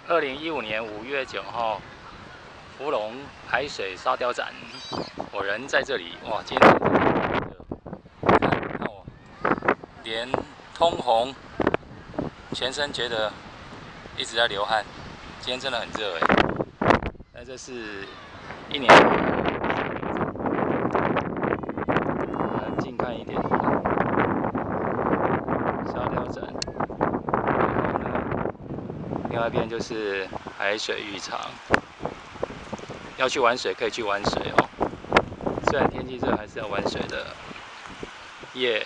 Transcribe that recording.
2015年5月9号，福隆海水沙雕展，我人在这里。哇，今天看我脸通红，全身觉得一直在流汗。今天真的很热哎。那这是1年，很近看一点，沙雕展。另外一边就是海水浴场，要去玩水可以去玩水哦。虽然天气热，还是要玩水的，耶、